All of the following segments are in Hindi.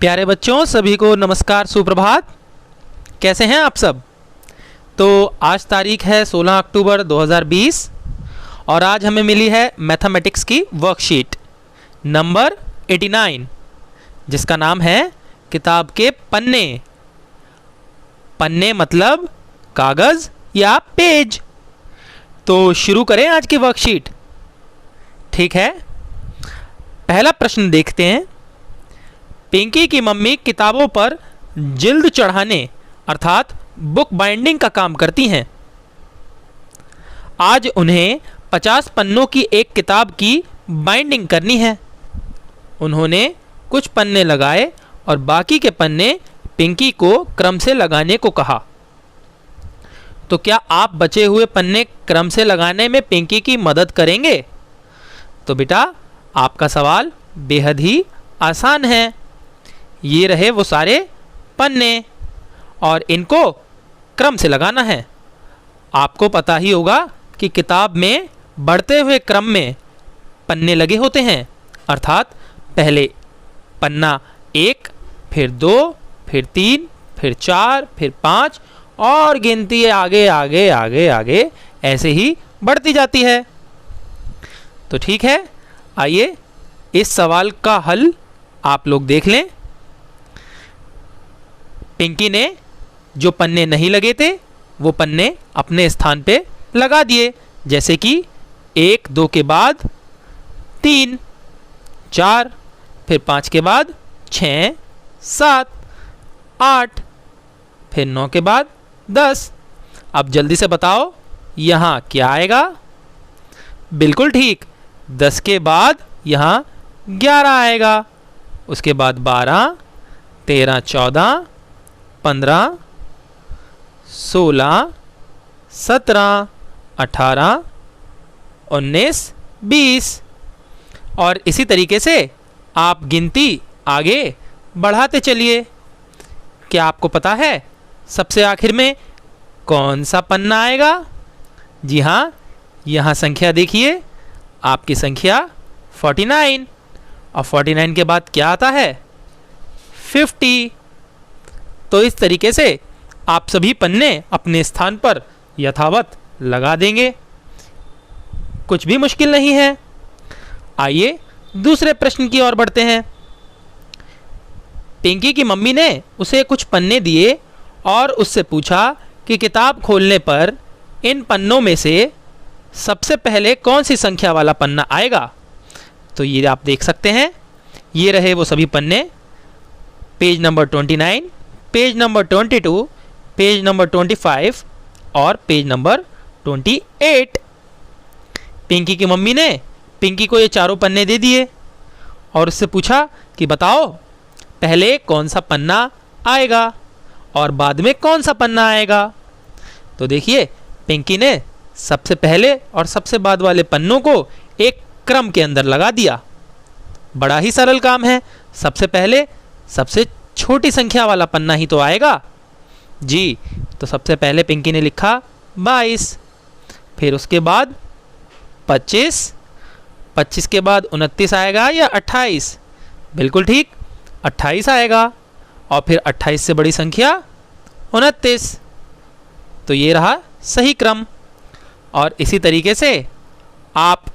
प्यारे बच्चों, सभी को नमस्कार, सुप्रभात। कैसे हैं आप सब? तो आज तारीख है 16 अक्टूबर 2020 और आज हमें मिली है मैथमेटिक्स की वर्कशीट नंबर 89, जिसका नाम है किताब के पन्ने। पन्ने मतलब कागज़ या पेज। तो शुरू करें आज की वर्कशीट। ठीक है, पहला प्रश्न देखते हैं। पिंकी की मम्मी किताबों पर जिल्द चढ़ाने अर्थात बुक बाइंडिंग का काम करती हैं। आज उन्हें 50 पन्नों की एक किताब की बाइंडिंग करनी है। उन्होंने कुछ पन्ने लगाए और बाकी के पन्ने पिंकी को क्रम से लगाने को कहा। तो क्या आप बचे हुए पन्ने क्रम से लगाने में पिंकी की मदद करेंगे? तो बेटा, आपका सवाल बेहद ही आसान है। ये रहे वो सारे पन्ने और इनको क्रम से लगाना है। आपको पता ही होगा कि किताब में बढ़ते हुए क्रम में पन्ने लगे होते हैं, अर्थात पहले पन्ना 1, फिर 2, फिर 3, फिर 4, फिर 5 और गिनती आगे आगे आगे आगे ऐसे ही बढ़ती जाती है। तो ठीक है, आइए इस सवाल का हल आप लोग देख लें। पिंकी ने जो पन्ने नहीं लगे थे वो पन्ने अपने स्थान पे लगा दिए, जैसे कि 1, 2 के बाद 3, 4, फिर 5 के बाद 6, 7, 8, फिर 9 के बाद 10। अब जल्दी से बताओ यहाँ क्या आएगा? बिल्कुल ठीक, 10 के बाद यहाँ 11 आएगा। उसके बाद 12, 13, 14, 15, 16, 17, 18, 19, 20 और इसी तरीके से आप गिनती आगे बढ़ाते चलिए। क्या आपको पता है सबसे आखिर में कौन सा पन्ना आएगा? जी हाँ, यहाँ संख्या देखिए, आपकी संख्या 49 और 49 के बाद क्या आता है? 50। तो इस तरीके से आप सभी पन्ने अपने स्थान पर यथावत लगा देंगे। कुछ भी मुश्किल नहीं है। आइए दूसरे प्रश्न की ओर बढ़ते हैं। पिंकी की मम्मी ने उसे कुछ पन्ने दिए और उससे पूछा कि किताब खोलने पर इन पन्नों में से सबसे पहले कौन सी संख्या वाला पन्ना आएगा? तो ये आप देख सकते हैं, ये रहे वो सभी पन्ने। Page number 29, page number 22, page number 25 और पेज नंबर 28। पिंकी की मम्मी ने पिंकी को ये चारों पन्ने दे दिए और उससे पूछा कि बताओ पहले कौन सा पन्ना आएगा और बाद में कौन सा पन्ना आएगा। तो देखिए, पिंकी ने सबसे पहले और सबसे बाद वाले पन्नों को एक क्रम के अंदर लगा दिया। बड़ा ही सरल काम है। सबसे पहले सबसे छोटी संख्या वाला पन्ना ही तो आएगा जी। तो सबसे पहले पिंकी ने लिखा 22, फिर उसके बाद 25, 25 के बाद 29 आएगा या 28? बिल्कुल ठीक, 28 आएगा और फिर 28 से बड़ी संख्या 29। तो ये रहा सही क्रम। और इसी तरीके से आप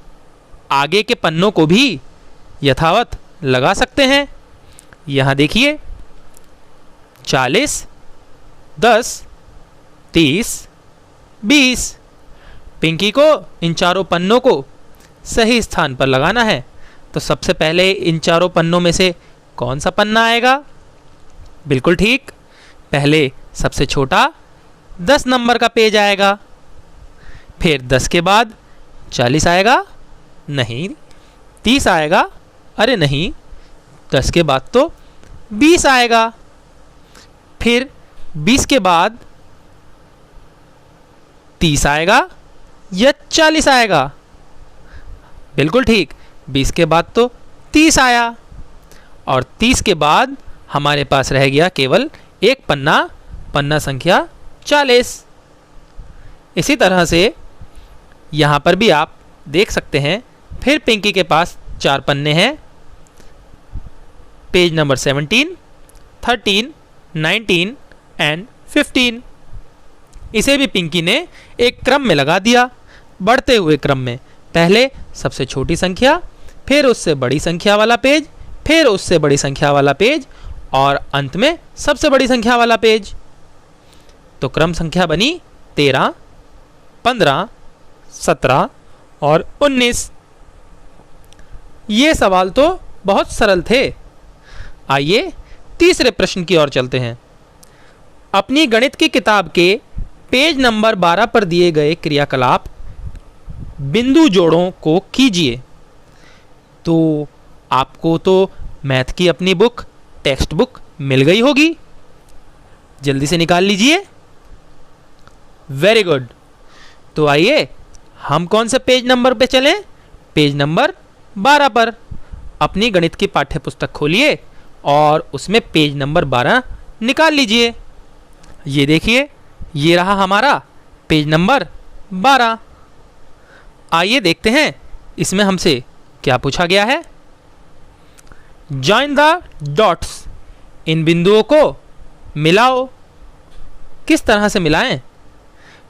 आगे के पन्नों को भी यथावत लगा सकते हैं। यहाँ देखिए, 40, 10, 30, 20। पिंकी को इन चारों पन्नों को सही स्थान पर लगाना है। तो सबसे पहले इन चारों पन्नों में से कौन सा पन्ना आएगा? बिल्कुल ठीक, पहले सबसे छोटा 10 नंबर का पेज आएगा। फिर 10 के बाद 40 आएगा? नहीं। 30 आएगा? अरे नहीं, 10 के बाद तो 20 आएगा। फिर 20 के बाद 30 आएगा या 40 आएगा? बिल्कुल ठीक, 20 के बाद तो 30 आया और 30 के बाद हमारे पास रह गया केवल एक पन्ना, पन्ना संख्या 40। इसी तरह से यहाँ पर भी आप देख सकते हैं। फिर पिंकी के पास 4 पन्ने हैं। Page number 17, 13, 19 and 15। इसे भी पिंकी ने एक क्रम में लगा दिया, बढ़ते हुए क्रम में। पहले सबसे छोटी संख्या, फिर उससे बड़ी संख्या वाला पेज, फिर उससे बड़ी संख्या वाला पेज और अंत में सबसे बड़ी संख्या वाला पेज। तो क्रम संख्या बनी 13, 15, 17 और 19। ये सवाल तो बहुत सरल थे। आइए तीसरे प्रश्न की ओर चलते हैं। अपनी गणित की किताब के पेज नंबर 12 पर दिए गए क्रियाकलाप बिंदु जोड़ों को कीजिए। तो आपको तो मैथ की अपनी बुक, टेक्स्ट बुक मिल गई होगी, जल्दी से निकाल लीजिए। Very good. तो आइए हम कौन से पेज नंबर पे चलें? पेज नंबर 12 पर। अपनी गणित की पाठ्य पुस्तक खोलिए और उसमें पेज नंबर 12 निकाल लीजिए। ये देखिए, ये रहा हमारा पेज नंबर 12। आइए देखते हैं इसमें हमसे क्या पूछा गया है। जॉइन द डॉट्स, इन बिंदुओं को मिलाओ। किस तरह से मिलाएं?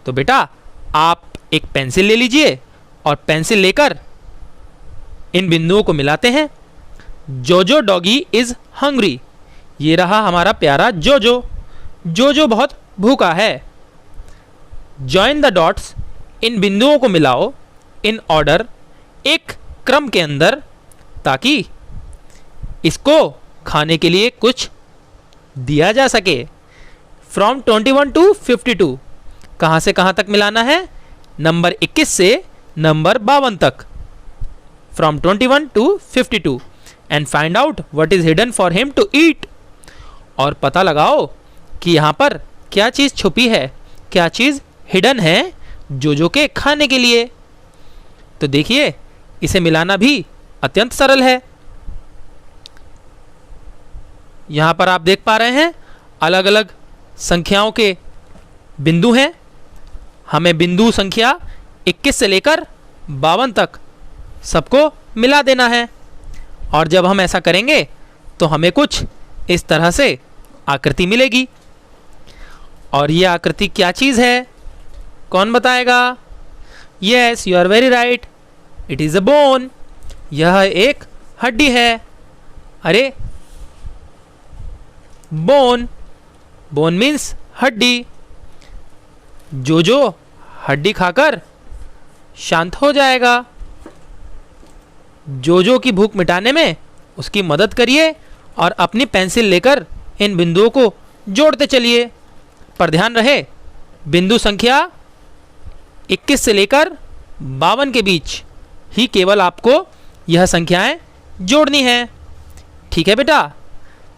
तो बेटा आप एक पेंसिल ले लीजिए और पेंसिल लेकर इन बिंदुओं को मिलाते हैं। जोजो डॉगी इज हंग्री, ये रहा हमारा प्यारा जोजो। जोजो बहुत भूखा है। जॉइन द डॉट्स, इन बिंदुओं को मिलाओ इन ऑर्डर, एक क्रम के अंदर, ताकि इसको खाने के लिए कुछ दिया जा सके। फ्रॉम 21 टू 52, कहाँ से कहाँ तक मिलाना है? नंबर 21 से नंबर 52 तक। From 21 to 52 and find out what is hidden for him to eat, और पता लगाओ कि यहाँ पर क्या चीज़ छुपी है, क्या चीज़ हिडन है जोजो के खाने के लिए। तो देखिए इसे मिलाना भी अत्यंत सरल है। यहाँ पर आप देख पा रहे हैं अलग अलग संख्याओं के बिंदु हैं। हमें बिंदु संख्या 21 से लेकर 52 तक सबको मिला देना है। और जब हम ऐसा करेंगे तो हमें कुछ इस तरह से आकृति मिलेगी। और ये आकृति क्या चीज़ है? कौन बताएगा? Yes, you are very right, it is a bone. यह एक हड्डी है। अरे बोन, बोन मीन्स हड्डी। जोजो हड्डी खाकर शांत हो जाएगा। जोजो की भूख मिटाने में उसकी मदद करिए और अपनी पेंसिल लेकर इन बिंदुओं को जोड़ते चलिए। पर ध्यान रहे, बिंदु संख्या 21 से लेकर 52 के बीच ही केवल आपको यह संख्याएं जोड़नी है। ठीक है बेटा?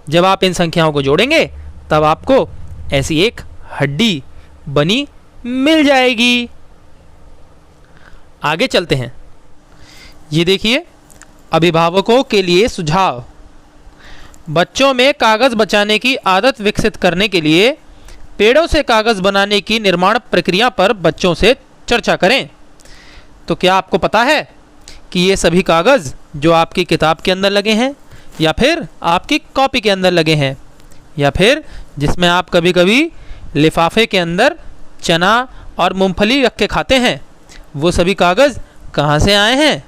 जब आप इन संख्याओं को जोड़ेंगे तब आपको ऐसी एक हड्डी बनी मिल जाएगी। आगे चलते हैं। ये देखिए, अभिभावकों के लिए सुझाव। बच्चों में कागज़ बचाने की आदत विकसित करने के लिए पेड़ों से कागज़ बनाने की निर्माण प्रक्रिया पर बच्चों से चर्चा करें। तो क्या आपको पता है कि ये सभी कागज़ जो आपकी किताब के अंदर लगे हैं, या फिर आपकी कॉपी के अंदर लगे हैं, या फिर जिसमें आप कभी कभी लिफाफे के अंदर चना और मूंगफली रख के खाते हैं, वो सभी कागज़ कहाँ से आए हैं?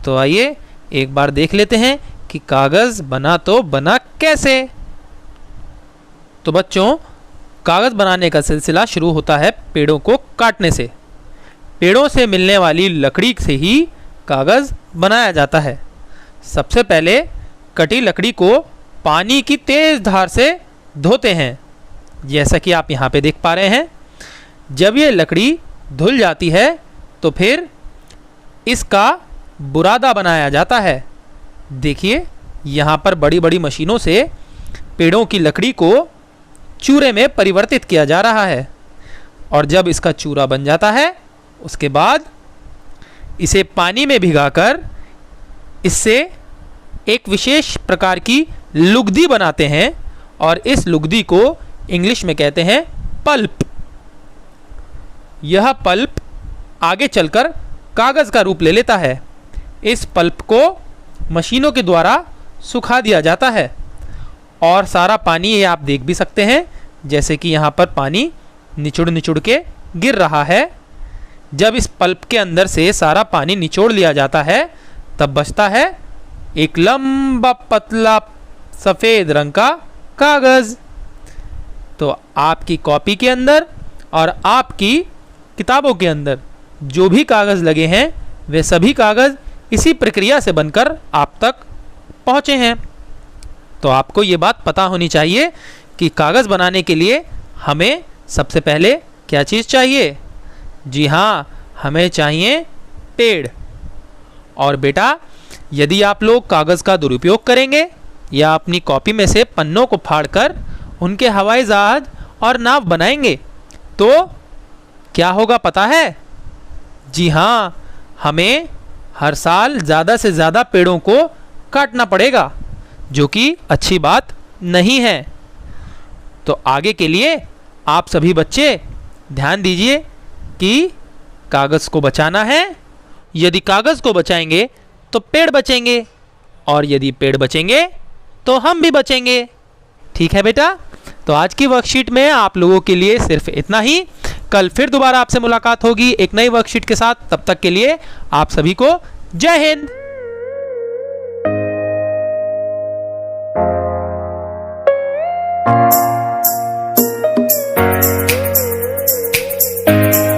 तो आइए एक बार देख लेते हैं कि कागज़ बना तो बना कैसे। तो बच्चों, कागज़ बनाने का सिलसिला शुरू होता है पेड़ों को काटने से। पेड़ों से मिलने वाली लकड़ी से ही कागज़ बनाया जाता है। सबसे पहले कटी लकड़ी को पानी की तेज़ धार से धोते हैं, जैसा कि आप यहाँ पे देख पा रहे हैं। जब ये लकड़ी धुल जाती है तो फिर इसका बुरादा बनाया जाता है। देखिए यहाँ पर बड़ी बड़ी मशीनों से पेड़ों की लकड़ी को चूरे में परिवर्तित किया जा रहा है। और जब इसका चूरा बन जाता है उसके बाद इसे पानी में भिगाकर इससे एक विशेष प्रकार की लुगदी बनाते हैं, और इस लुगदी को इंग्लिश में कहते हैं पल्प। यह पल्प आगे चलकर कागज़ का रूप ले लेता है। इस पल्प को मशीनों के द्वारा सुखा दिया जाता है और सारा पानी ये आप देख भी सकते हैं, जैसे कि यहाँ पर पानी निचुड़ निचुड़ के गिर रहा है। जब इस पल्प के अंदर से सारा पानी निचोड़ लिया जाता है तब बचता है एक लंबा पतला सफ़ेद रंग का कागज़। तो आपकी कॉपी के अंदर और आपकी किताबों के अंदर जो भी कागज़ लगे हैं वे सभी कागज़ इसी प्रक्रिया से बनकर आप तक पहुँचे हैं। तो आपको ये बात पता होनी चाहिए कि कागज़ बनाने के लिए हमें सबसे पहले क्या चीज़ चाहिए। जी हाँ, हमें चाहिए पेड़। और बेटा, यदि आप लोग कागज़ का दुरुपयोग करेंगे या अपनी कॉपी में से पन्नों को फाड़कर उनके हवाई जहाज और नाव बनाएंगे तो क्या होगा पता है? जी हाँ, हमें हर साल ज़्यादा से ज़्यादा पेड़ों को काटना पड़ेगा, जो कि अच्छी बात नहीं है। तो आगे के लिए आप सभी बच्चे ध्यान दीजिए कि कागज़ को बचाना है। यदि कागज़ को बचाएंगे तो पेड़ बचेंगे, और यदि पेड़ बचेंगे तो हम भी बचेंगे। ठीक है बेटा? तो आज की वर्कशीट में आप लोगों के लिए सिर्फ इतना ही। कल फिर दोबारा आपसे मुलाकात होगी एक नई वर्कशीट के साथ। तब तक के लिए आप सभी को जय हिंद।